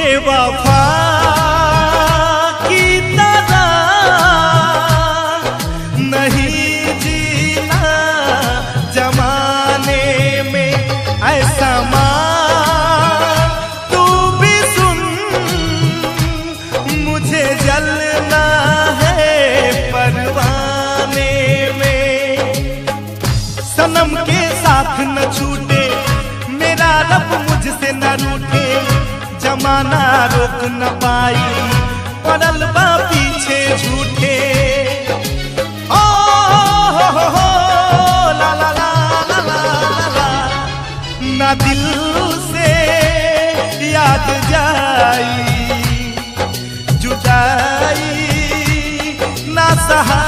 बेवफा की तरह नहीं जीना जमाने में, ऐसा मां तू भी सुन, मुझे जलना है परवाने में। सनम के साथ न छूटे मेरा रब, मुझसे न रूठे जमाना रोक न पाई, पड़ल बा पीछे झूठे। ओ हो ला ला ला ला ला ला, ना दिल से याद जाई जुदाई ना सहा